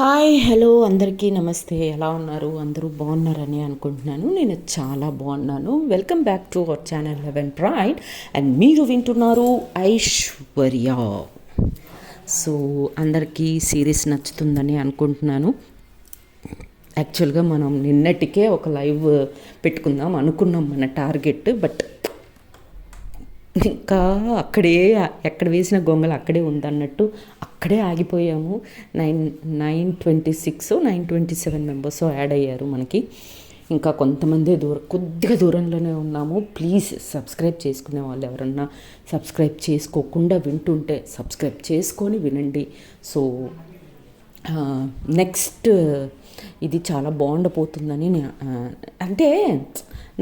Hi hello అందరికీ నమస్తే. ఎలా ఉన్నారు? అందరూ బాగున్నారని అనుకుంటున్నాను. నేను చాలా బాగున్నాను. Welcome back to our channel eleven pride and మీరు వింటున్నారు ఐశ్వర్య. సో అందరికీ సిరీస్ నచ్చుతుందని అనుకుంటున్నాను. యాక్చువల్గా మనం నిన్నటికే ఒక లైవ్ పెట్టుకుందాం అనుకున్నాం, మన టార్గెట్. బట్ ఇంకా అక్కడే ఎక్కడ వేసిన గొంగలు అక్కడే ఉందన్నట్టు అక్కడే ఆగిపోయాము. 927 మెంబర్స్ యాడ్ అయ్యారు మనకి. ఇంకా కొంతమంది కొద్దిగా దూరంలోనే ఉన్నాము. ప్లీజ్ సబ్స్క్రైబ్ చేసుకునే వాళ్ళు ఎవరన్నా సబ్స్క్రైబ్ చేసుకోకుండా వింటుంటే సబ్స్క్రైబ్ చేసుకొని వినండి. సో నెక్స్ట్ ఇది చాలా బాగుండబోతుందని అంటే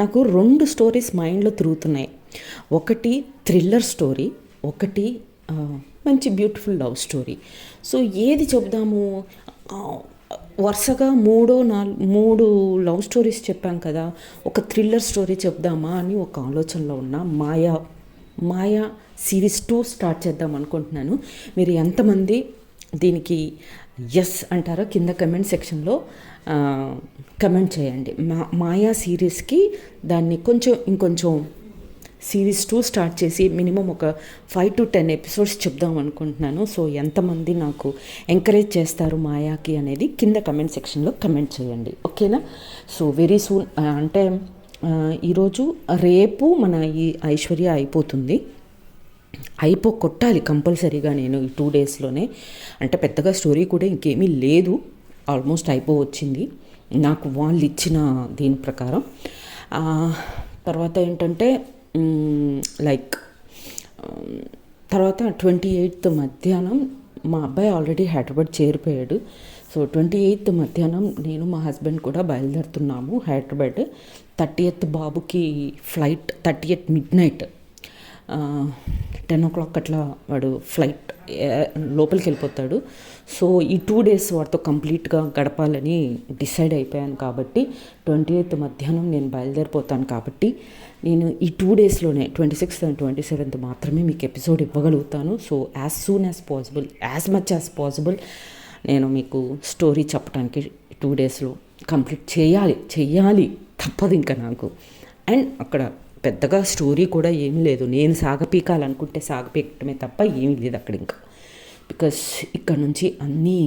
నాకు 2 స్టోరీస్ మైండ్లో తిరుగుతున్నాయి. ఒకటి థ్రిల్లర్ స్టోరీ, ఒకటి మంచి బ్యూటిఫుల్ లవ్ స్టోరీ. సో ఏది చెప్దాము? వరుసగా 3 లవ్ స్టోరీస్ చెప్పాం కదా, ఒక థ్రిల్లర్ స్టోరీ చెప్దామా అని ఒక ఆలోచనలో ఉన్న మాయా సిరీస్ 2 స్టార్ట్ చేద్దాం అనుకుంటున్నాను. మీరు ఎంతమంది దీనికి ఎస్ అంటారో కింద కమెంట్ సెక్షన్లో కమెంట్ చేయండి. మాయా సిరీస్కి దాన్ని ఇంకొంచెం సిరీస్ 2 స్టార్ట్ చేసి మినిమం ఒక 5 to 10 ఎపిసోడ్స్ చెప్దాం అనుకుంటున్నాను. సో ఎంతమంది నాకు ఎంకరేజ్ చేస్తారు మాయాకి అనేది కింద కమెంట్ సెక్షన్లో కమెంట్ చేయండి, ఓకేనా? సో వెరీ సూన్, అంటే ఈరోజు రేపు మన ఈ ఐశ్వర్య అయిపోతుంది. కొట్టాలి కంపల్సరీగా నేను ఈ 2 డేస్లోనే. అంటే పెద్దగా స్టోరీ కూడా ఇంకేమీ లేదు, ఆల్మోస్ట్ వచ్చింది నాకు వాళ్ళు ఇచ్చిన దీని ప్రకారం. తర్వాత ఏంటంటే లైక్ తర్వాత 28th మధ్యాహ్నం మా అబ్బాయి ఆల్రెడీ హైదరాబాద్ చేరిపోయాడు. సో 28th మధ్యాహ్నం నేను మా హస్బెండ్ కూడా బయలుదేరుతున్నాము హైదరాబాద్. 30th బాబుకి ఫ్లైట్, 30th midnight 10 o'clock అట్లా వాడు ఫ్లైట్ లోపలికి వెళ్ళిపోతాడు. సో ఈ 2 days వాడితో కంప్లీట్గా గడపాలని డిసైడ్ అయిపోయాను. కాబట్టి 28th మధ్యాహ్నం నేను బయలుదేరిపోతాను. కాబట్టి నేను ఈ 2 daysలోనే 26th and 27th మాత్రమే మీకు ఎపిసోడ్ ఇవ్వగలుగుతాను. So as soon as possible, as much as possible నేను మీకు స్టోరీ చెప్పడానికి 2 daysలో కంప్లీట్ చేయాలి తప్పదు ఇంకా నాకు. అండ్ అక్కడ పెద్దగా స్టోరీ కూడా ఏమీ లేదు, నేను సాగపీకాలనుకుంటే సాగపీకటమే తప్ప ఏమీ లేదు అక్కడ ఇంకా. బికాస్ ఇక్కడ నుంచి అన్నీ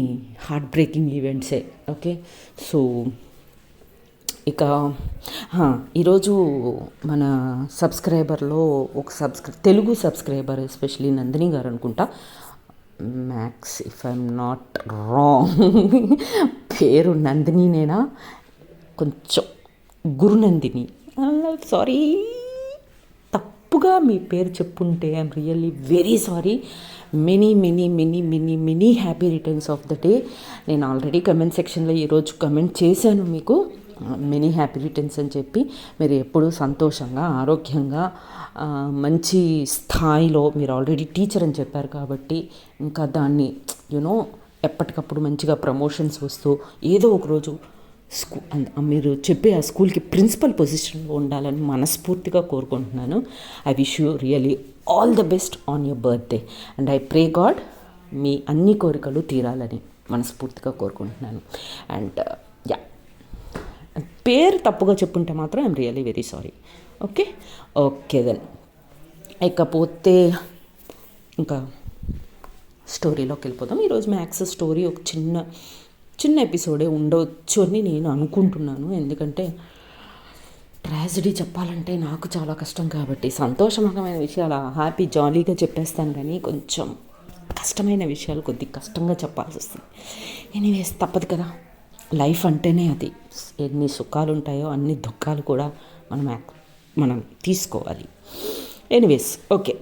హార్ట్ బ్రేకింగ్ ఈవెంట్సే, ఓకే? సో ఇక ఈరోజు మన సబ్స్క్రైబర్లో ఒక తెలుగు సబ్స్క్రైబర్, ఎస్పెషలీ నందిని గారు అనుకుంటా, max if I'm not wrong పేరు నందినినేనా, కొంచెం గురునందిని, సారీ తప్పుగా మీ పేరు చెప్పుంటే I'm really very sorry. Many happy returns of the day. నేను ఆల్రెడీ కమెంట్ సెక్షన్లో ఈరోజు కమెంట్ చేశాను మీకు, మెనీ హ్యాపీ రిటర్న్స్ అని చెప్పి. మీరు ఎప్పుడూ సంతోషంగా, ఆరోగ్యంగా, మంచి స్థాయిలో, మీరు ఆల్రెడీ టీచర్ అని చెప్పారు కాబట్టి ఇంకా దాన్ని ఎప్పటికప్పుడు మంచిగా ప్రమోషన్స్ వస్తూ ఏదో ఒకరోజు మీరు చెప్పే ఆ స్కూల్కి ప్రిన్సిపల్ పొజిషన్లో ఉండాలని మనస్ఫూర్తిగా కోరుకుంటున్నాను. I wish you really all the best on your birthday and I pray God మీ అన్ని కోరికలు తీరాలని మనస్ఫూర్తిగా కోరుకుంటున్నాను. అండ్ పేరు తప్పుగా చెప్పుంటే మాత్రం I'm really very sorry, okay then. ఇకపోతే ఇంకా స్టోరీలోకి వెళ్ళిపోదాం. ఈరోజు మ్యాక్స్ స్టోరీ ఒక చిన్న ఎపిసోడే ఉండవచ్చు అని నేను అనుకుంటున్నాను. ఎందుకంటే ట్రాజడీ చెప్పాలంటే నాకు చాలా కష్టం కాబట్టి, సంతోషకరమైన విషయాలు హ్యాపీ జాలీగా చెప్పేస్తాను, కానీ కొంచెం కష్టమైన విషయాలు కొద్దిగా కష్టంగా చెప్పాల్సి వస్తుంది. ఎనీవేస్ తప్పదు కదా, లైఫ్ అంటేనే అది. ఎన్ని సుఖాలు ఉంటాయో అన్ని దుఃఖాలు కూడా మనం తీసుకోవాలి. Anyways okay.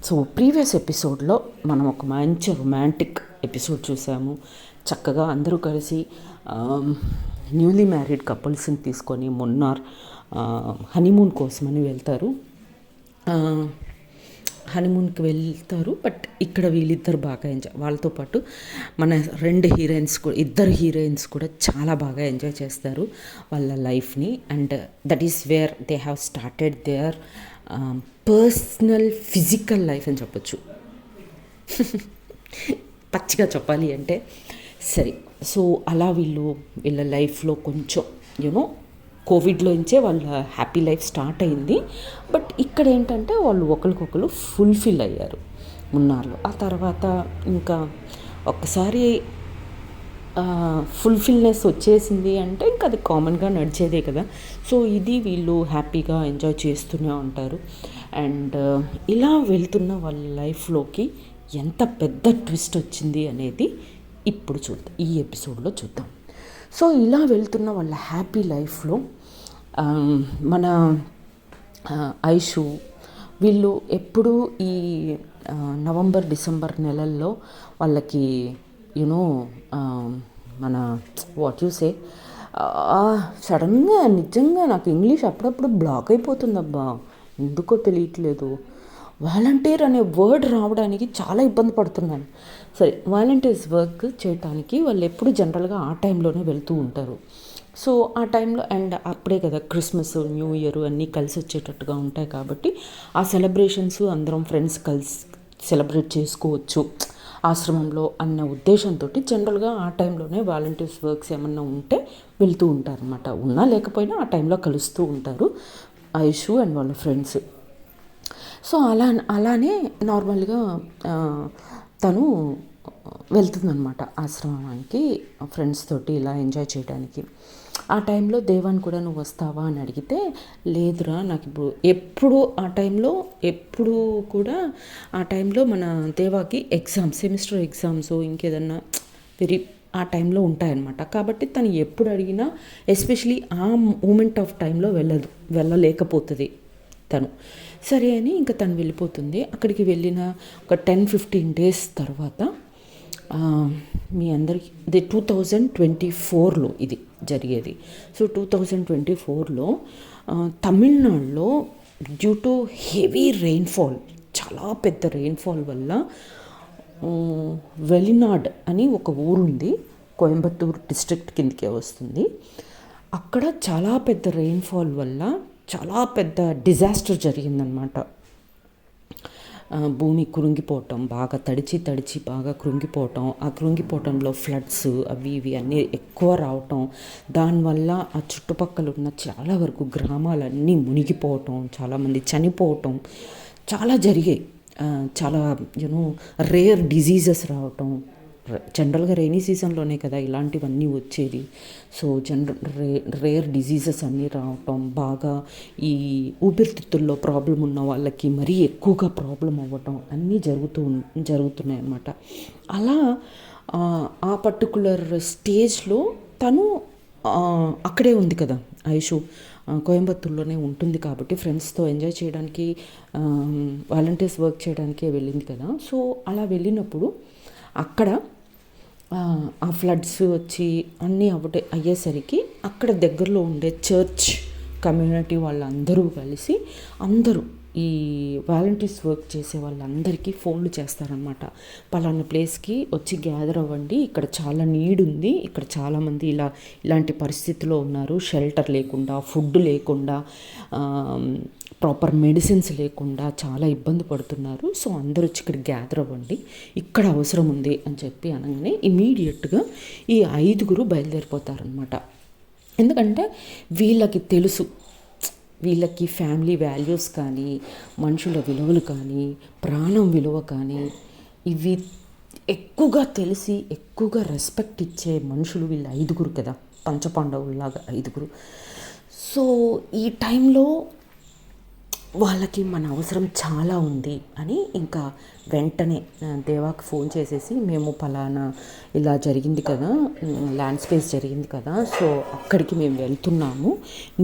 సో ప్రీవియస్ ఎపిసోడ్లో మనం ఒక మంచి రొమాంటిక్ ఎపిసోడ్ చూసాము. చక్కగా అందరూ కలిసి న్యూలీ మ్యారీడ్ కపుల్స్ని తీసుకొని మున్నార్ హనీమూన్ కోసమని వెళ్తారు. హనీమూన్కి వెళ్తారు. బట్ ఇక్కడ వీళ్ళిద్దరు బాగా ఎంజాయ్, వాళ్ళతో పాటు మన 2 హీరోయిన్స్ కూడా, 2 హీరోయిన్స్ కూడా చాలా బాగా ఎంజాయ్ చేస్తారు వాళ్ళ లైఫ్ని. And that is where they have started there personal physical life అని చెప్పొచ్చు. పచ్చిగా చెప్పాలి అంటే సరే. సో అలా వీళ్ళ లైఫ్లో కొంచెం యూనో కోవిడ్లోంచే వాళ్ళ హ్యాపీ లైఫ్ స్టార్ట్ అయింది. బట్ ఇక్కడ ఏంటంటే వాళ్ళు ఒకరికొకరు ఫుల్ఫిల్ అయ్యారు మున్నార్లో. ఆ తర్వాత ఇంకా ఒక్కసారి ఫుల్ఫిల్నెస్ వచ్చేసింది అంటే ఇంకా అది కామన్గా నడిచేదే కదా. సో ఇది వీళ్ళు హ్యాపీగా ఎంజాయ్ చేస్తూనే ఉంటారు. అండ్ ఇలా వెళ్తున్న వాళ్ళ లైఫ్లోకి ఎంత పెద్ద ట్విస్ట్ వచ్చింది అనేది ఇప్పుడు చూద్దాం, ఈ ఎపిసోడ్లో చూద్దాం. సో ఇలా వెళ్తున్న వాళ్ళ హ్యాపీ లైఫ్లో మన ఐషు వీళ్ళు ఎప్పుడూ ఈ నవంబర్ డిసెంబర్ నెలల్లో వాళ్ళకి యూనో మన వాట్ యు సే సడన్గా నిజంగా నాకు ఇంగ్లీష్ అప్పుడప్పుడు బ్లాక్ అయిపోతుందబ్బా, ఎందుకో తెలియట్లేదు. వాలంటీర్ అనే వర్డ్ రావడానికి చాలా ఇబ్బంది పడుతున్నాను. సరే, వాలంటీర్స్ వర్క్ చేయడానికి వాళ్ళు ఎప్పుడు జనరల్గా ఆ టైంలోనే వెళ్తూ ఉంటారు. సో ఆ టైంలో అండ్ అప్పుడే కదా క్రిస్మస్ న్యూ ఇయర్ అన్నీ కలిసి వచ్చేటట్టుగా ఉంటాయి కాబట్టి ఆ సెలబ్రేషన్స్ అందరం ఫ్రెండ్స్ కలిసి సెలబ్రేట్ చేసుకోవచ్చు ఆశ్రమంలో అన్న ఉద్దేశంతో జనరల్గా ఆ టైంలోనే వాలంటీర్స్ వర్క్స్ ఏమన్నా ఉంటే వెళ్తూ ఉంటారనమాట. ఉన్నా లేకపోయినా ఆ టైంలో కలుస్తూ ఉంటారు ఐషు అండ్ వాళ్ళ ఫ్రెండ్స్. సో అలానే నార్మల్గా తను వెళ్తుందనమాట ఆశ్రమానికి ఫ్రెండ్స్ తోటి ఇలా ఎంజాయ్ చేయడానికి. ఆ టైంలో దేవాన్ని కూడా నువ్వు వస్తావా అని అడిగితే, లేదురా నాకు ఎప్పుడు కూడా ఆ టైంలో మన దేవాకి ఎగ్జామ్స్, సెమిస్టర్ ఎగ్జామ్స్ ఇంకేదన్నా ఆ టైంలో ఉంటాయన్నమాట. కాబట్టి తను ఎప్పుడు అడిగినా ఎస్పెషలీ ఆ మూమెంట్ ఆఫ్ టైంలో వెళ్ళలేకపోతుంది తను. సరే అని ఇంకా తను వెళ్ళిపోతుంది. అక్కడికి వెళ్ళిన ఒక 10-15 days తర్వాత మీ అందరికీ ఇది 2024లో ఇది జరిగేది. సో 2024లో తమిళనాడులో డ్యూ టు హెవీ రెయిన్ఫాల్, చాలా పెద్ద రెయిన్ఫాల్ వల్ల వెలినాడ్ అని ఒక ఊరుంది, కోయంబత్తూరు డిస్ట్రిక్ట్ కిందకే వస్తుంది. అక్కడ చాలా పెద్ద రెయిన్ఫాల్ వల్ల చాలా పెద్ద డిజాస్టర్ జరిగిందనమాట. భూమి కృంగిపోవటం, బాగా తడిచి బాగా కృంగిపోవటం, ఆ కృంగిపోవటంలో ఫ్లడ్స్ అవి ఇవి అన్నీ ఎక్కువ రావటం, దానివల్ల ఆ చుట్టుపక్కల ఉన్న చాలా వరకు గ్రామాలన్నీ మునిగిపోవటం, చాలామంది చనిపోవటం చాలా జరిగాయి. చాలా రేర్ డిజీజెస్ రావటం. జనరల్గా రైనీ సీజన్లోనే కదా ఇలాంటివన్నీ వచ్చేది. సో రేర్ డిజీజెస్ అన్నీ రావటం, బాగా ఈ ఊపిరితిత్తుల్లో ప్రాబ్లం ఉన్న వాళ్ళకి మరీ ఎక్కువగా ప్రాబ్లం అవ్వటం అన్నీ జరుగుతున్నాయి అన్నమాట. అలా ఆ పర్టికులర్ స్టేజ్లో తను అక్కడే ఉంది కదా ఐషు, కోయంబత్తూరులోనే ఉంటుంది కాబట్టి ఫ్రెండ్స్తో ఎంజాయ్ చేయడానికి వాలంటీర్స్ వర్క్ చేయడానికే వెళ్ళింది కదా. సో అలా వెళ్ళినప్పుడు అక్కడ ఆ ఫ్లడ్స్ వచ్చి అన్నీ అయ్యేసరికి అక్కడ దగ్గరలో ఉండే చర్చ్ కమ్యూనిటీ వాళ్ళందరూ కలిసి ఈ వాలంటీర్స్ వర్క్ చేసే వాళ్ళందరికీ ఫోన్లు చేస్తారనమాట. పలానా ప్లేస్కి వచ్చి గ్యాదర్ అవ్వండి, ఇక్కడ చాలా నీడ్ ఉంది, ఇక్కడ చాలామంది ఇలాంటి పరిస్థితిలో ఉన్నారు, షెల్టర్ లేకుండా, ఫుడ్ లేకుండా, ప్రాపర్ మెడిసిన్స్ లేకుండా చాలా ఇబ్బంది పడుతున్నారు. సో అందరూ వచ్చి ఇక్కడ గ్యాదర్ అవ్వండి, ఇక్కడ అవసరం ఉంది అని చెప్పి అనగానే ఇమీడియట్గా ఈ 5 బయలుదేరిపోతారనమాట. ఎందుకంటే వీళ్ళకి తెలుసు, వీళ్ళకి ఫ్యామిలీ వాల్యూస్ కానీ, మనుషుల విలువలు కానీ, ప్రాణం విలువ కానీ ఇవి ఎక్కువగా తెలిసి ఎక్కువగా రెస్పెక్ట్ ఇచ్చే మనుషులు వీళ్ళు 5 కదా, పంచపాండవుల్లాగా 5. సో ఈ టైంలో వాళ్ళకి మన అవసరం చాలా ఉంది అని ఇంకా వెంటనే దేవాకి ఫోన్ చేసేసి, మేము పలానా ఇలా జరిగింది కదా, ల్యాండ్ స్పేస్ జరిగింది కదా, సో అక్కడికి మేము వెళ్తున్నాము,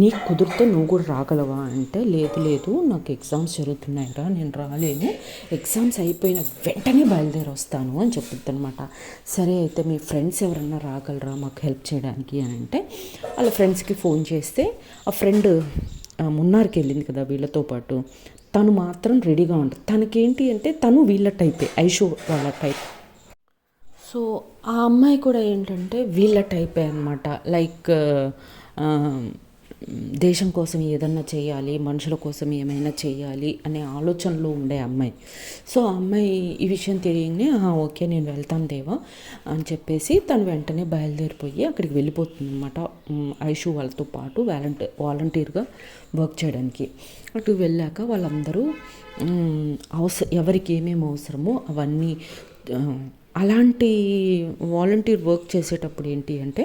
నీకు కుదిరితే నువ్వు కూడా రాగలవా అంటే, లేదు నాకు ఎగ్జామ్స్ జరుగుతున్నాయిరా, నేను రాలేను, ఎగ్జామ్స్ అయిపోయిన వెంటనే బయలుదేరి వస్తాను అని చెప్తుంది అనమాట. సరే అయితే మీ ఫ్రెండ్స్ ఎవరన్నా రాగలరా మాకు హెల్ప్ చేయడానికి అని అంటే, వాళ్ళ ఫ్రెండ్స్కి ఫోన్ చేస్తే ఆ ఫ్రెండ్ మున్నార్కి వెళ్ళింది కదా వీళ్ళతో పాటు, తను మాత్రం రెడీగా ఉంటుంది. తనకేంటి అంటే తను వీళ్ళ టైపే, ఐషు వాళ్ళ టైప్. సో ఆ అమ్మాయి కూడా ఏంటంటే వీళ్ళ టైపే అనమాట. లైక్ దేశం కోసం ఏదన్నా చేయాలి, మనుషుల కోసం ఏమైనా చేయాలి అనే ఆలోచనలో ఉండే అమ్మాయి. సో ఆ అమ్మాయి ఈ విషయం తెలియగానే ఓకే నేను వెళ్తాను దేవా అని చెప్పేసి తను వెంటనే బయలుదేరిపోయి అక్కడికి వెళ్ళిపోతుంది అనమాట. ఐషు వాళ్ళతో పాటు వాలంటీర్గా వర్క్ చేయడానికి. అటు వెళ్ళాక వాళ్ళందరూ ఎవరికి ఏమేమి అవసరమో అవన్నీ అలాంటి వాలంటీర్ వర్క్ చేసేటప్పుడు ఏంటి అంటే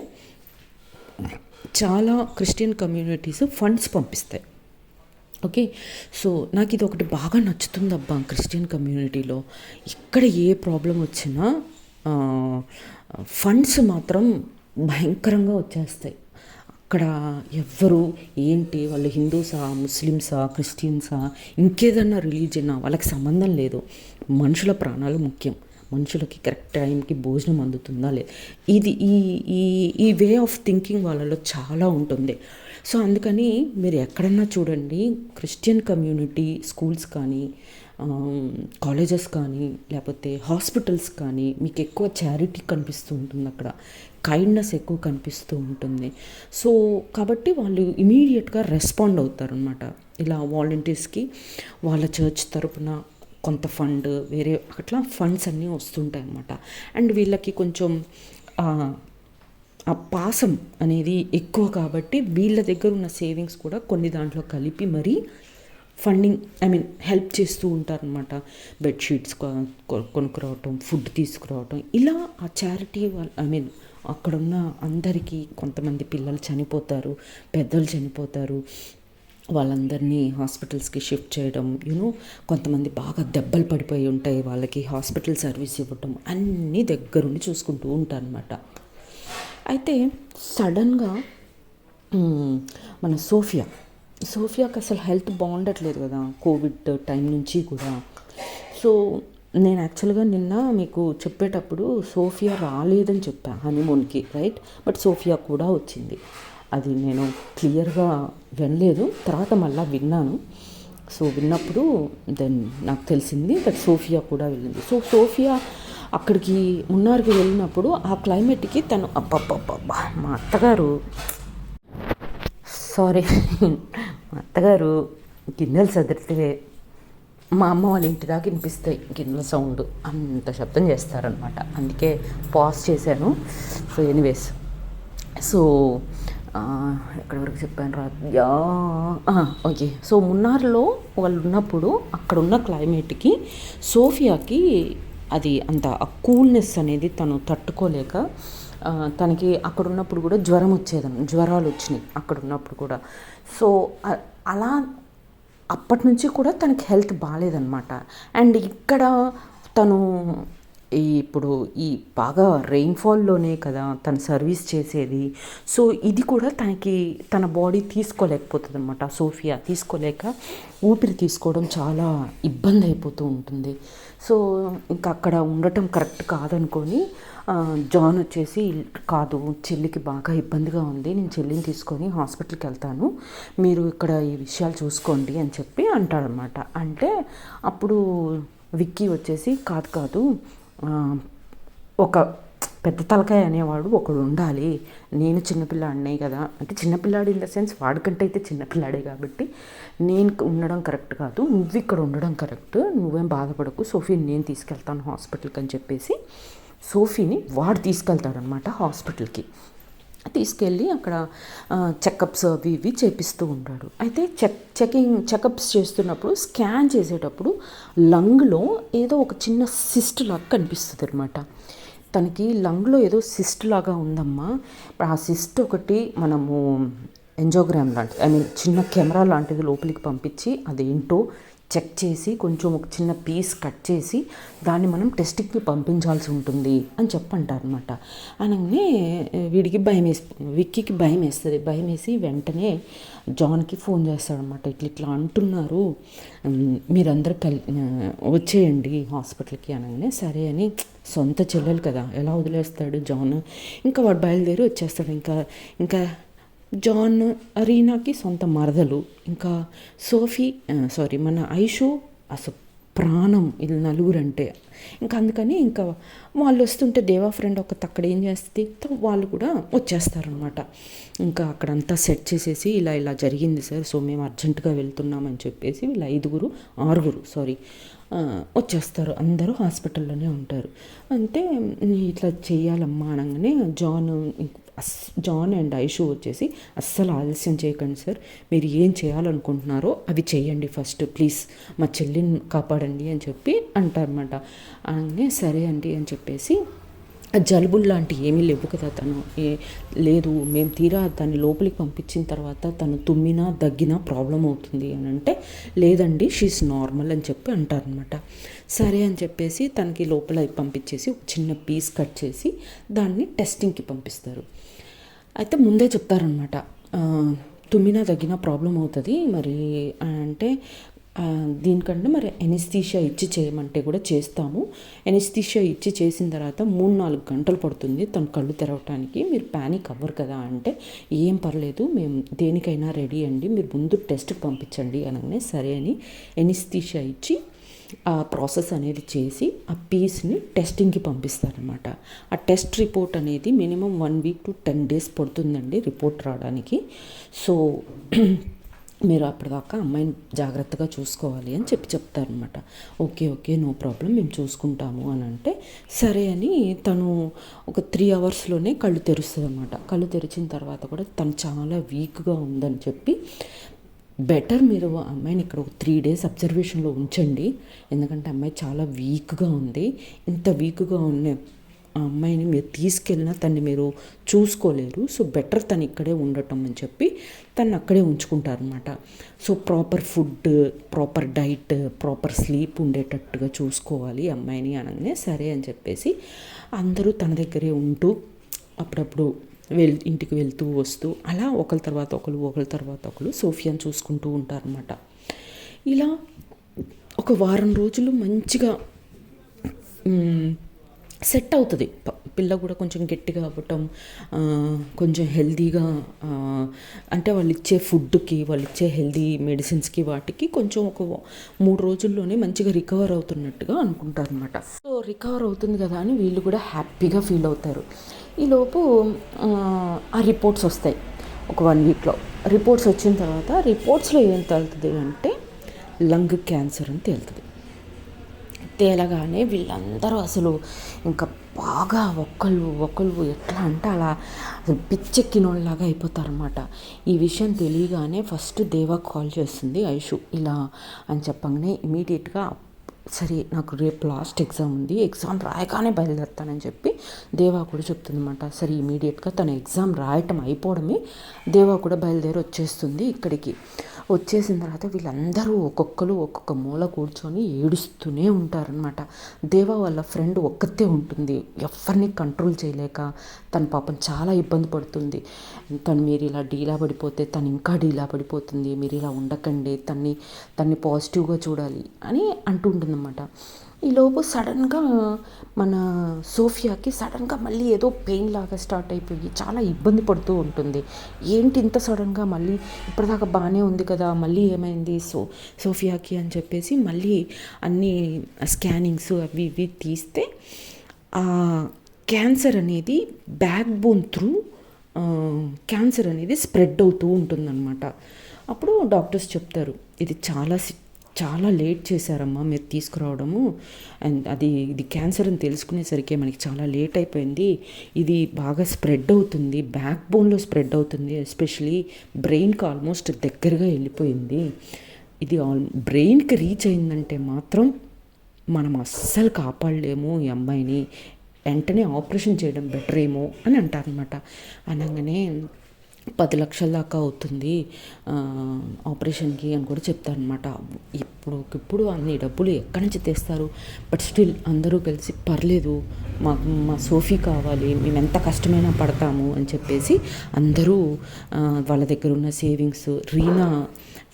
చాలా క్రిస్టియన్ కమ్యూనిటీస్ ఫండ్స్ పంపిస్తాయి. ఓకే, సో నాకు ఇది ఒకటి బాగా నచ్చుతుంది అబ్బా, క్రిస్టియన్ కమ్యూనిటీలో ఇక్కడ ఏ ప్రాబ్లం వచ్చినా ఫండ్స్ మాత్రం భయంకరంగా వచ్చేస్తాయి. అక్కడ ఎవ్వరు ఏంటి వాళ్ళు హిందూసా, ముస్లిమ్సా, క్రిస్టియన్సా, ఇంకేదన్నా రిలీజియనా వాళ్ళకి సంబంధం లేదు. మనుషుల ప్రాణాలు ముఖ్యం. మనుషులకి కరెక్ట్ టైంకి భోజనం అందుతుందా లేదు, ఇది ఈ ఈ ఈ వే ఆఫ్ థింకింగ్ వాళ్ళలో చాలా ఉంటుంది. సో అందుకని మీరు ఎక్కడన్నా చూడండి క్రిస్టియన్ కమ్యూనిటీ స్కూల్స్ కానీ కాలేజెస్ కానీ లేకపోతే హాస్పిటల్స్ కానీ మీకు ఎక్కువ చారిటీ కనిపిస్తూ ఉంటుంది, అక్కడ కైండ్నెస్ ఎక్కువ కనిపిస్తూ ఉంటుంది. సో కాబట్టి వాళ్ళు ఇమీడియట్గా రెస్పాండ్ అవుతారనమాట. ఇలా వాలంటీర్స్కి వాళ్ళ చర్చ్ తరపున కొంత ఫండ్ వేరే అట్లా ఫండ్స్ అన్నీ వస్తుంటాయి అన్నమాట. అండ్ వీళ్ళకి కొంచెం ఆ పాసం అనేది ఎక్కువ కాబట్టి వీళ్ళ దగ్గర ఉన్న సేవింగ్స్ కూడా కొన్ని దాంట్లో కలిపి మరీ ఫండింగ్ హెల్ప్ చేస్తూ ఉంటారనమాట. బెడ్షీట్స్ కొనుక్కురావటం, ఫుడ్ తీసుకురావటం, ఇలా ఆ చారిటీ అక్కడున్న అందరికీ కొంతమంది పిల్లలు చనిపోతారు, పెద్దలు చనిపోతారు, వాళ్ళందరినీ హాస్పిటల్స్కి షిఫ్ట్ చేయడం, కొంతమంది బాగా దెబ్బలు పడిపోయి ఉంటాయి, వాళ్ళకి హాస్పిటల్ సర్వీస్ ఇవ్వటం, అన్నీ దగ్గరుండి చూసుకుంటూ ఉంటారనమాట. అయితే సడన్గా మన సోఫియాకి అసలు హెల్త్ బాగుండట్లేదు కదా కోవిడ్ టైం నుంచి కూడా. సో నేను యాక్చువల్గా నిన్న మీకు చెప్పేటప్పుడు సోఫియా రాలేదని చెప్పాను హనీమూన్కి, రైట్? బట్ సోఫియా కూడా వచ్చింది. అది నేను క్లియర్గా వినలేదు, తర్వాత మళ్ళీ విన్నాను. సో విన్నప్పుడు దెన్ నాకు తెలిసింది బట్ సోఫియా కూడా వెళ్ళింది. సో సోఫియా అక్కడికి మున్నార్కి వెళ్ళినప్పుడు ఆ క్లైమేట్కి తను అబ్బబ్బబ్బబ్బా మా అత్తగారు గిన్నెలు సదిరితే మా అమ్మ వాళ్ళ ఇంటి దాకా వినిపిస్తాయి గిన్నెల సౌండ్, అంత శబ్దం చేస్తారనమాట. అందుకే పాజ్ చేశాను. సో ఎనీవేస్, సో ఎక్కడి వరకు చెప్పాను ఓకే. సో మున్నార్లో వాళ్ళు ఉన్నప్పుడు అక్కడున్న క్లైమేట్కి సోఫియాకి అది అంత ఆ కూల్నెస్ అనేది తను తట్టుకోలేక తనకి అక్కడ ఉన్నప్పుడు కూడా జ్వరాలు వచ్చినాయి అక్కడ ఉన్నప్పుడు కూడా. సో అలా అప్పటి నుంచి కూడా తనకి హెల్త్ బాగాలేదన్నమాట. అండ్ ఇక్కడ తను ఇప్పుడు ఈ బాగా రెయిన్ఫాల్లోనే కదా తను సర్వీస్ చేసేది. సో ఇది కూడా తన బాడీ తీసుకోలేకపోతుంది అనమాట. సోఫియా తీసుకోలేక ఊపిరి తీసుకోవడం చాలా ఇబ్బంది అయిపోతూ ఉంటుంది. సో ఇంకా అక్కడ ఉండటం కరెక్ట్ కాదనుకొని జాన్ వచ్చేసి కాదు చెల్లికి బాగా ఇబ్బందిగా ఉంది, నేను చెల్లిని తీసుకొని హాస్పిటల్కి వెళ్తాను, మీరు ఇక్కడ ఈ విషయాలు చూసుకోండి అని చెప్పి అంటాడనమాట. అంటే అప్పుడు విక్కీ వచ్చేసి కాదు ఒక పెద్ద తలకాయ అనేవాడు ఒకడు ఉండాలి, నేను చిన్నపిల్లాడినే కదా, అంటే చిన్నపిల్లాడు ఇన్ ద సెన్స్ వాడికంటే అయితే చిన్నపిల్లాడే కాబట్టి నేను ఉండడం కరెక్ట్ కాదు, నువ్వు ఇక్కడ ఉండడం కరెక్ట్, నువ్వేం బాధపడకు, సోఫీని నేను తీసుకెళ్తాను హాస్పిటల్కి అని చెప్పేసి సోఫీని వాడు తీసుకెళ్తాడనమాట హాస్పిటల్కి. తీసుకెళ్ళి అక్కడ చెకప్స్ అవి ఇవి చేపిస్తూ ఉంటాడు. అయితే చెకప్స్ చేస్తున్నప్పుడు స్కాన్ చేసేటప్పుడు లంగ్లో ఏదో ఒక చిన్న సిస్ట్ లాగా కనిపిస్తుంది అనమాట. తనకి లంగ్లో ఏదో సిస్ట్ లాగా ఉందమ్మా. ఆ సిస్ట్ ఒకటి మనము ఎంజోగ్రామ్ లాంటిది చిన్న కెమెరా లాంటిది లోపలికి పంపించి అదేంటో చెక్ చేసి కొంచెం ఒక చిన్న పీస్ కట్ చేసి దాన్ని మనం టెస్టింగ్కి పంపించాల్సి ఉంటుంది అని చెప్పంటారనమాట. అనగానే వీడికి విక్కీకి భయం వేసి వెంటనే జాన్కి ఫోన్ చేస్తాడనమాట. ఇట్లా అంటున్నారు, మీరందరూ వచ్చేయండి హాస్పిటల్కి అనగానే సరే అని, సొంత చెల్లెలు కదా ఎలా వదిలేస్తాడు జాన్. ఇంకా వాడు బయలుదేరి వచ్చేస్తాడు. ఇంకా జాన్ రీనాకి సొంత మరదలు, ఇంకా మన ఐషు అసలు ప్రాణం వీళ్ళు నలుగురు అంటే. ఇంకా అందుకని ఇంకా వాళ్ళు వస్తుంటే దేవా ఫ్రెండ్ ఒక అక్కడ ఏం చేస్తుంది, వాళ్ళు కూడా వచ్చేస్తారనమాట. ఇంకా అక్కడంతా సెట్ చేసేసి ఇలా ఇలా జరిగింది సార్, సో మేము అర్జెంటుగా వెళ్తున్నామని చెప్పేసి వీళ్ళు ఆరుగురు వచ్చేస్తారు. అందరూ హాస్పిటల్లోనే ఉంటారు. అంటే ఇట్లా చేయాలమ్మా అనగానే జాన్ అండ్ ఐషు వచ్చేసి, అస్సలు ఆలస్యం చేయకండి సార్, మీరు ఏం చేయాలనుకుంటున్నారో అవి చేయండి ఫస్ట్ ప్లీజ్, మా చెల్లిని కాపాడండి అని చెప్పి అంటారన్నమాట. అనగానే సరే అండి అని చెప్పేసి, జలుబులు లాంటివి ఏమీ లేవు కదా, లేదు మేము తీరా దాన్ని లోపలికి పంపించిన తర్వాత తను తుమ్మినా దగ్గినా ప్రాబ్లం అవుతుంది అని అంటే, లేదండి షీస్ నార్మల్ అని చెప్పి అంటారనమాట. సరే అని చెప్పేసి తనకి లోపల పంపించేసి ఒక చిన్న పీస్ కట్ చేసి దాన్ని టెస్టింగ్కి పంపిస్తారు. అయితే ముందే చెప్తారనమాట, తుమ్మినా దగ్గినా ప్రాబ్లం అవుతుంది మరి అంటే, దీనికంటే మరి ఎనెస్థీషియా ఇచ్చి చేయమంటే కూడా చేస్తాము, ఎనెస్థీషియా ఇచ్చి చేసిన తర్వాత 3-4 గంటలు పడుతుంది తను కళ్ళు తెరవటానికి, మీరు ప్యానిక్ అవ్వరు కదా అంటే, ఏం పర్లేదు మేము దేనికైనా రెడీ అండి, మీరు ముందు టెస్ట్కి పంపించండి అనగానే సరే అని ఎనెస్థీషియా ఇచ్చి ఆ ప్రాసెస్ అనేది చేసి ఆ పీస్ని టెస్టింగ్కి పంపిస్తారనమాట. ఆ టెస్ట్ రిపోర్ట్ అనేది మినిమం 1 వీక్ to 10 days పడుతుందండి రిపోర్ట్ రావడానికి. సో మీరు అప్పటిదాకా అమ్మాయిని జాగ్రత్తగా చూసుకోవాలి అని చెప్తారనమాట. ఓకే నో ప్రాబ్లం మేము చూసుకుంటాము అని అంటే, సరే అని తను ఒక 3 hours కళ్ళు తెరుస్తుంది అనమాట. కళ్ళు తెరిచిన తర్వాత కూడా తను చాలా వీక్గా ఉందని చెప్పి, బెటర్ మీరు అమ్మాయిని ఇక్కడ ఒక 3 days అబ్జర్వేషన్లో ఉంచండి, ఎందుకంటే అమ్మాయి చాలా వీక్గా ఉంది, ఇంత వీక్గా ఉన్న ఆ అమ్మాయిని మీరు తీసుకెళ్ళినా తన్ని మీరు చూసుకోలేరు, సో బెటర్ తను ఇక్కడే ఉండటం అని చెప్పి తను అక్కడే ఉంచుకుంటారనమాట. So proper food, proper diet, proper sleep ఉండేటట్టుగా చూసుకోవాలి అమ్మాయిని అనగానే సరే అని చెప్పేసి అందరూ తన దగ్గరే ఉంటూ అప్పుడప్పుడు ఇంటికి వెళ్తూ వస్తూ అలా ఒకరి తర్వాత ఒకరు సోఫియాని చూసుకుంటూ ఉంటారనమాట. ఇలా ఒక వారం రోజులు మంచిగా సెట్ అవుతుంది. పిల్ల కూడా కొంచెం గట్టిగా అవ్వటం, కొంచెం హెల్తీగా, అంటే వాళ్ళు ఇచ్చే ఫుడ్కి, వాళ్ళు ఇచ్చే హెల్దీ మెడిసిన్స్కి వాటికి కొంచెం ఒక 3 రోజుల్లోనే మంచిగా రికవర్ అవుతున్నట్టుగా అనుకుంటారు అనమాట. సో రికవర్ అవుతుంది కదా అని వీళ్ళు కూడా హ్యాపీగా ఫీల్ అవుతారు. ఈలోపు ఆ రిపోర్ట్స్ వస్తాయి ఒక 1 weekలో. రిపోర్ట్స్ వచ్చిన తర్వాత రిపోర్ట్స్లో ఏం తేలుతుంది అంటే లంగ్ క్యాన్సర్ అని తేలుతుంది. తేలగానే వీళ్ళందరూ అసలు ఇంకా బాగా ఒకళ్ళు ఎట్లా అంటే అలా పిచ్చెక్కినోళ్ళలాగా అయిపోతారనమాట. ఈ విషయం తెలియగానే ఫస్ట్ దేవా కాల్ చేస్తుంది ఐషు ఇలా అని చెప్పగానే ఇమీడియట్గా, సరే నాకు రేపు లాస్ట్ ఎగ్జామ్ ఉంది, ఎగ్జామ్ రాయగానే బయలుదేరుతానని చెప్పి దేవా కూడా చెప్తుందన్నమాట. సరే ఇమీడియట్గా తన ఎగ్జామ్ రాయటం అయిపోవడమే దేవా కూడా బయలుదేరి వచ్చేస్తుంది ఇక్కడికి. వచ్చేసిన తర్వాత వీళ్ళందరూ ఒక్కొక్క మూల కూర్చొని ఏడుస్తూనే ఉంటారనమాట. దేవా వాళ్ళ ఫ్రెండ్ ఒక్కతే ఉంటుంది, ఎవరిని కంట్రోల్ చేయలేక తన పాపం చాలా ఇబ్బంది పడుతుంది. తను మీరు ఇలా డీలా పడిపోతే తను ఇంకా డీలా పడిపోతుంది, మీరు ఇలా ఉండకండి, తన్ని పాజిటివ్గా చూడాలి అని అంటూ ఉంటుందన్నమాట. ఈలోపు సడన్గా మన సోఫియాకి సడన్గా మళ్ళీ ఏదో పెయిన్ లాగా స్టార్ట్ అయిపోయి చాలా ఇబ్బంది పడుతూ ఉంటుంది. ఏంటి ఇంత సడన్గా మళ్ళీ, ఇప్పటిదాకా బాగానే ఉంది కదా, మళ్ళీ ఏమైంది సోఫియాకి అని చెప్పేసి మళ్ళీ అన్ని స్కానింగ్స్ అవి ఇవి తీస్తే ఆ క్యాన్సర్ అనేది బ్యాక్ బోన్ త్రూ క్యాన్సర్ అనేది స్ప్రెడ్ అవుతూ ఉంటుందన్నమాట. అప్పుడు డాక్టర్స్ చెప్తారు, ఇది చాలా లేట్ చేశారమ్మా మీరు తీసుకురావడము, అండ్ ఇది క్యాన్సర్ అని తెలుసుకునేసరికి మనకి చాలా లేట్ అయిపోయింది, ఇది బాగా స్ప్రెడ్ అవుతుంది, బ్యాక్ బోన్లో స్ప్రెడ్ అవుతుంది, ఎస్పెషలీ బ్రెయిన్కి ఆల్మోస్ట్ దగ్గరగా వెళ్ళిపోయింది, ఇది బ్రెయిన్కి రీచ్ అయిందంటే మాత్రం మనం అస్సలు కాపాడలేము ఈ అమ్మాయిని, వెంటనే ఆపరేషన్ చేయడం బెటర్ ఏమో అని అంటారనమాట. అనగానే 10 లక్షల దాకా అవుతుంది ఆపరేషన్కి అని కూడా చెప్తారనమాట. ఇప్పుడు అన్ని డబ్బులు ఎక్కడి నుంచి తెస్తారు, బట్ స్టిల్ అందరూ కలిసి పర్లేదు మా సోఫీ కావాలి, మేము ఎంత కష్టమైనా పడతాము అని చెప్పేసి అందరూ వాళ్ళ దగ్గర ఉన్న సేవింగ్స్, రీనా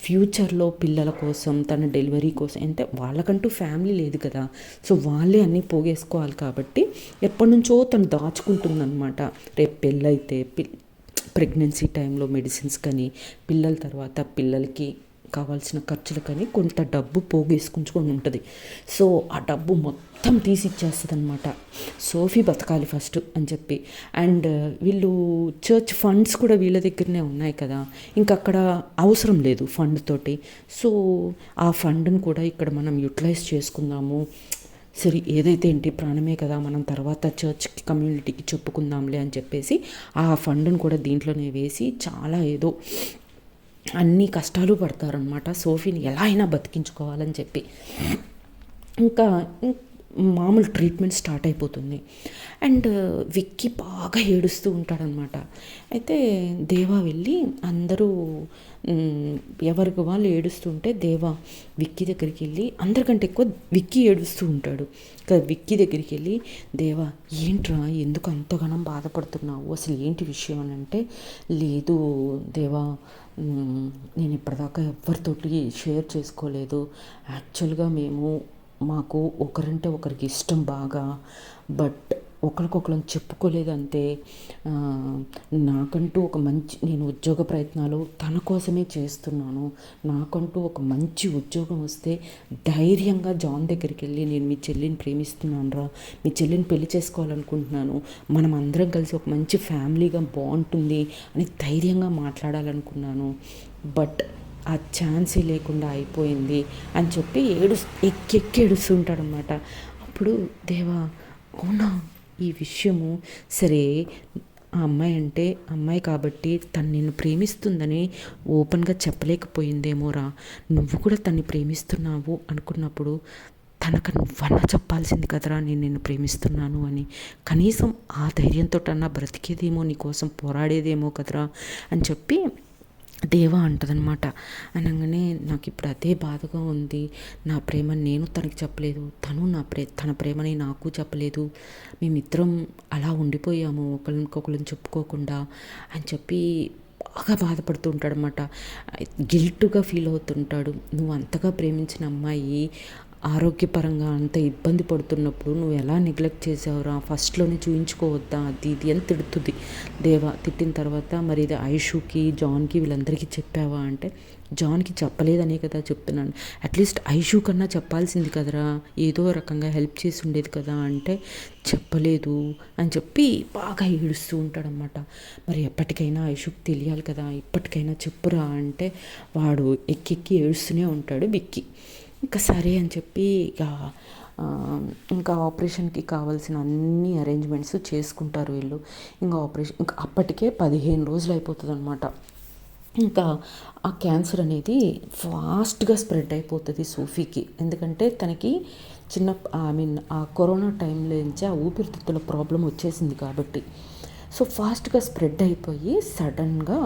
ఫ్యూచర్లో పిల్లల కోసం, తన డెలివరీ కోసం, అంటే వాళ్ళకంటూ ఫ్యామిలీ లేదు కదా, సో వాళ్ళే అన్నీ పోగేసుకోవాలి కాబట్టి ఎప్పటి నుంచో తను దాచుకుంటుందన్నమాట. రేపు పెళ్ళైతే ప్రెగ్నెన్సీ టైంలో మెడిసిన్స్ కానీ, పిల్లల తర్వాత పిల్లలకి కావాల్సిన ఖర్చులకని కొంత డబ్బు పోగేసుకుంచుకొని ఉంటుంది. సో ఆ డబ్బు మొత్తం తీసి ఇచ్చేస్తుంది అనమాట. సోఫీ బతకాలి ఫస్ట్ అని చెప్పి. అండ్ వీళ్ళు చర్చ్ ఫండ్స్ కూడా వీళ్ళ దగ్గరనే ఉన్నాయి కదా, ఇంకా అక్కడ అవసరం లేదు ఫండ్ తోటి. సో ఆ ఫండ్ని కూడా ఇక్కడ మనం యూటిలైజ్ చేసుకుందాము, సరే ఏదైతే ఏంటి ప్రాణమే కదా, మనం తర్వాత చర్చ్కి కమ్యూనిటీకి చెప్పుకుందాంలే అని చెప్పేసి ఆ ఫండ్ని కూడా దీంట్లోనే వేసి చాలా ఏదో అన్ని కష్టాలు పడతారనమాట సోఫీని ఎలా అయినా బతికించుకోవాలని చెప్పి. ఇంకా మామూలు ట్రీట్మెంట్ స్టార్ట్ అయిపోతుంది. అండ్ విక్కీ బాగా ఏడుస్తూ ఉంటాడనమాట. అయితే దేవా వెళ్ళి అందరూ ఎవరికి వాళ్ళు ఏడుస్తుంటే దేవా విక్కీ దగ్గరికి వెళ్ళి, అందరికంటే ఎక్కువ విక్కీ ఏడుస్తూ ఉంటాడు కదా, విక్కీ దగ్గరికి వెళ్ళి దేవా ఏంట్రా ఎందుకు అంతగానం బాధపడుతున్నావు, అసలు ఏంటి విషయం అని అంటే, లేదు దేవా నేను ఇప్పటిదాకా ఎవరితోటి షేర్ చేసుకోలేదు, యాక్చువల్గా మాకు ఒకరంటే ఒకరికి ఇష్టం బాగా, బట్ ఒకరికొకరం చెప్పుకోలేదంతే. నాకంటూ నేను ఉద్యోగ ప్రయత్నాలు తన కోసమే చేస్తున్నాను, నాకంటూ ఒక మంచి ఉద్యోగం వస్తే ధైర్యంగా జాన్ దగ్గరికి వెళ్ళి నేను మీ చెల్లిని ప్రేమిస్తున్నాను రా, మీ చెల్లిని పెళ్లి చేసుకోవాలనుకుంటున్నాను, మనం అందరం కలిసి ఒక మంచి ఫ్యామిలీగా బాగుంటుంది అని ధైర్యంగా మాట్లాడాలనుకున్నాను, బట్ ఆ ఛాన్సే లేకుండా అయిపోయింది అని చెప్పి ఎక్కి ఏడుస్తుంటాడనమాట. అప్పుడు దేవా అవునా ఈ విషయము, సరే ఆ అమ్మాయి కాబట్టి తను నిన్ను ప్రేమిస్తుందని ఓపెన్గా చెప్పలేకపోయిందేమోరా, నువ్వు కూడా తన్ని ప్రేమిస్తున్నావు అనుకున్నప్పుడు తనకు నువ్వన్నా చెప్పాల్సింది కదరా నేను నిన్ను ప్రేమిస్తున్నాను అని, కనీసం ఆ ధైర్యంతో అన్నా బ్రతికేదేమో, నీకోసం పోరాడేదేమో కదరా అని చెప్పి దేవా అంటదనమాట. అనగానే నాకు ఇప్పుడు అదే బాధగా ఉంది, నా ప్రేమని నేను తనకి చెప్పలేదు, తను తన ప్రేమని నాకు చెప్పలేదు, మేమిద్దరం అలా ఉండిపోయాము ఒకరికొకరిని చెప్పుకోకుండా అని చెప్పి బాగా బాధపడుతూ ఉంటాడనమాట. గిల్ట్గా ఫీల్ అవుతుంటాడు. నువ్వు అంతగా ప్రేమించిన అమ్మాయి ఆరోగ్యపరంగా అంత ఇబ్బంది పడుతున్నప్పుడు నువ్వు ఎలా నెగ్లెక్ట్ చేసావురా, ఫస్ట్లోనే చూయించుకోవద్దా అది ఇది అని తిడుతుంది దేవా. తిట్టిన తర్వాత మరి ఇది ఐషుకి జాన్కి వీళ్ళందరికీ చెప్పావా అంటే, జాన్కి చెప్పలేదనే కదా చెప్తున్నాను, అట్లీస్ట్ ఐషు కన్నా చెప్పాల్సింది కదరా, ఏదో రకంగా హెల్ప్ చేసి ఉండేది కదా అంటే చెప్పలేదు అని చెప్పి బాగా ఏడుస్తూ ఉంటాడనమాట. మరి ఎప్పటికైనా ఐషుకి తెలియాలి కదా, ఇప్పటికైనా చెప్పురా అంటే వాడు ఎక్కి ఏడుస్తూనే ఉంటాడు విక్కీ. ఇంకా సరే అని చెప్పి ఇంకా ఆపరేషన్కి కావాల్సిన అన్ని అరేంజ్మెంట్స్ చేసుకుంటారు వీళ్ళు. ఇంకా అప్పటికే 15 రోజులు అయిపోతుంది అనమాట. ఇంకా ఆ క్యాన్సర్ అనేది ఫాస్ట్గా స్ప్రెడ్ అయిపోతుంది సోఫీకి, ఎందుకంటే తనకి ఆ కరోనా టైంలో నుంచి ఆ ఊపిరితిత్తుల ప్రాబ్లం వచ్చేసింది కాబట్టి. సో ఫాస్ట్గా స్ప్రెడ్ అయిపోయి సడన్గా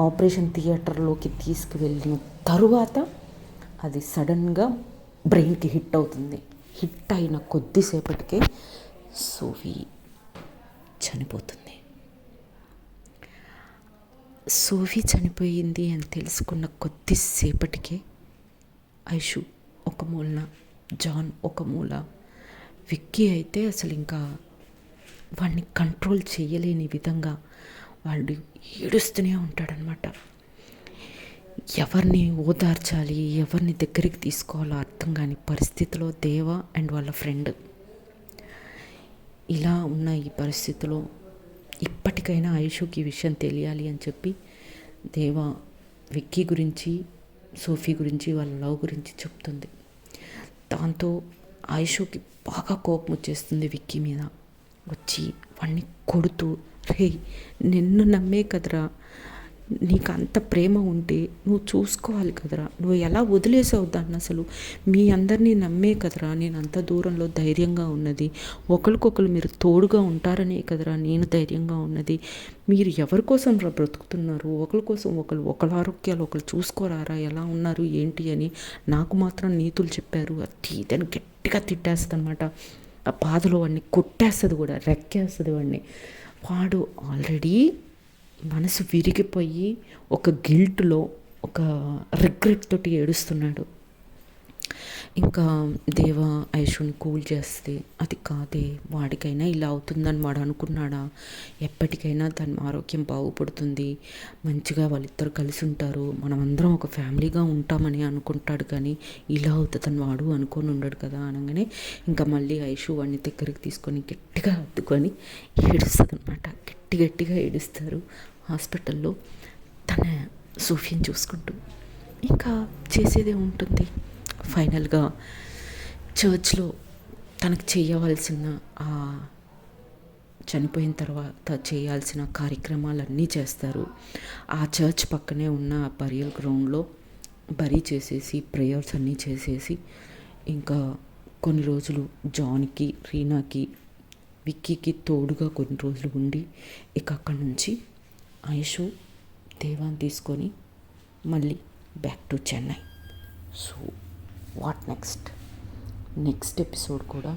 ఆపరేషన్ థియేటర్లోకి తీసుకువెళ్ళిన తరువాత అది సడన్గా బ్రెయిన్కి హిట్ అవుతుంది. హిట్ అయిన కొద్దిసేపటికే సోఫీ చనిపోతుంది. సోఫీ చనిపోయింది అని తెలుసుకున్న కొద్దిసేపటికే ఐషు ఒక మూలన, జాన్ ఒక మూల, విక్కీ అయితే అసలు ఇంకా వాడిని కంట్రోల్ చేయలేని విధంగా వాడు ఏడుస్తూనే ఉంటాడనమాట. ఎవరిని ఓదార్చాలి, ఎవరిని దగ్గరికి తీసుకోవాలో అర్థం కాని పరిస్థితిలో దేవా అండ్ వాళ్ళ ఫ్రెండ్ ఇలా ఉన్న ఈ పరిస్థితిలో ఇప్పటికైనా ఐషుకి ఈ విషయం తెలియాలి అని చెప్పి దేవా విక్కీ గురించి, సోఫీ గురించి, వాళ్ళ లవ్ గురించి చెప్తుంది. దాంతో ఐషుకి బాగా కోపం వచ్చేస్తుంది విక్కీ మీద. వచ్చి వాడిని కొడుతూ, రే నిన్ను నమ్మే కదరా, నీకు అంత ప్రేమ ఉంటే నువ్వు చూసుకోవాలి కదరా, నువ్వు ఎలా వదిలేసావు దాన్ని, అసలు మీ అందరినీ నమ్మే కదరా నేను అంత దూరంలో ధైర్యంగా ఉన్నది, ఒకరికొకరు మీరు తోడుగా ఉంటారనే కదరా నేను ధైర్యంగా ఉన్నది, మీరు ఎవరి కోసం బ్రతుకుతున్నారు, ఒకరి కోసం ఒకరి ఆరోగ్యాలు ఒకరు చూసుకోరారా, ఎలా ఉన్నారు ఏంటి అని నాకు మాత్రం నీతులు చెప్పారు అది ఇదని గట్టిగా తిట్టేస్తుందన్నమాట. ఆ బాధలో వాడిని కొట్టేస్తుంది కూడా, రెక్కేస్తుంది వాడిని. వాడు ఆల్రెడీ మనసు విరిగిపోయి ఒక గిల్ట్లో ఒక రిగ్రెట్ తోటి ఏడుస్తున్నాడు. ఇంకా దేవ ఐషుని కూల్ చేస్తే అది కాదే, వాడికైనా ఇలా అవుతుందని వాడు అనుకున్నాడా, ఎప్పటికైనా తన ఆరోగ్యం బాగుపడుతుంది, మంచిగా వాళ్ళిద్దరు కలిసి ఉంటారు, మనమందరం ఒక ఫ్యామిలీగా ఉంటామని అనుకుంటాడు, కానీ ఇలా అవుతుందని వాడు అనుకొని ఉండడు కదా అనగానే ఇంకా మళ్ళీ ఐషు వాడిని దగ్గరికి తీసుకొని గట్టిగా హత్తుకొని ఏడుస్తుంది అనమాట. గట్టిగా ఏడుస్తారు హాస్పిటల్లో తన సోఫియాని చూసుకుంటూ. ఇంకా చేసేదే ఉంటుంది. ఫైనల్గా చర్చ్లో తనకు చేయవలసిన చనిపోయిన తర్వాత చేయాల్సిన కార్యక్రమాలన్నీ చేస్తారు. ఆ చర్చ్ పక్కనే ఉన్న బరియల్ గ్రౌండ్లో బరీ చేసేసి ప్రేయర్స్ అన్నీ చేసేసి ఇంకా కొన్ని రోజులు జాన్కి, రీనాకి, విక్కీకి తోడుగా కొన్ని రోజులు ఉండి ఇక అక్కడి నుంచి ఐషు దేవాన్ని తీసుకొని మళ్ళీ back to Chennai. So what next episode కూడా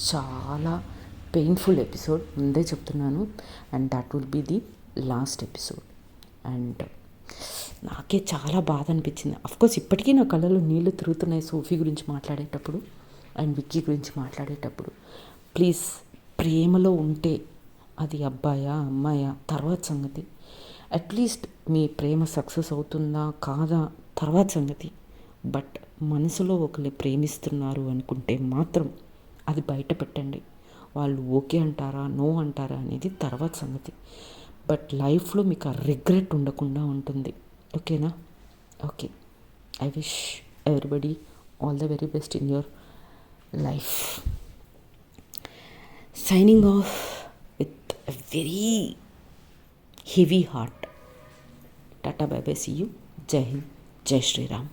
చాలా పెయిన్ఫుల్ ఎపిసోడ్, ముందే చెప్తున్నాను. And that will be the last episode. And నాకే చాలా బాధ అనిపించింది. అఫ్కోర్స్ ఇప్పటికీ నా కళ్ళలో నీళ్ళు తిరుగుతున్నాయి సోఫీ గురించి మాట్లాడేటప్పుడు అండ్ విక్కీ గురించి మాట్లాడేటప్పుడు. ప్లీజ్, ప్రేమలో ఉంటే అది అబ్బాయా అమ్మాయా తర్వాత సంగతి, అట్లీస్ట్ మీ ప్రేమ సక్సెస్ అవుతుందా కాదా తర్వాత సంగతి, బట్ మనసులో ఒకరిని ప్రేమిస్తున్నారు అనుకుంటే మాత్రం అది బయట పెట్టండి. వాళ్ళు ఓకే అంటారా నో అంటారా అనేది తర్వాత సంగతి, బట్ లైఫ్లో మీకు ఆ రిగ్రెట్ ఉండకుండా ఉంటుంది. ఓకేనా? Okay. I wish everybody all the very best in your life. Signing off with a very heavy heart. Tata, bye bye, see you. Jai Hind, Jai Shri Ram.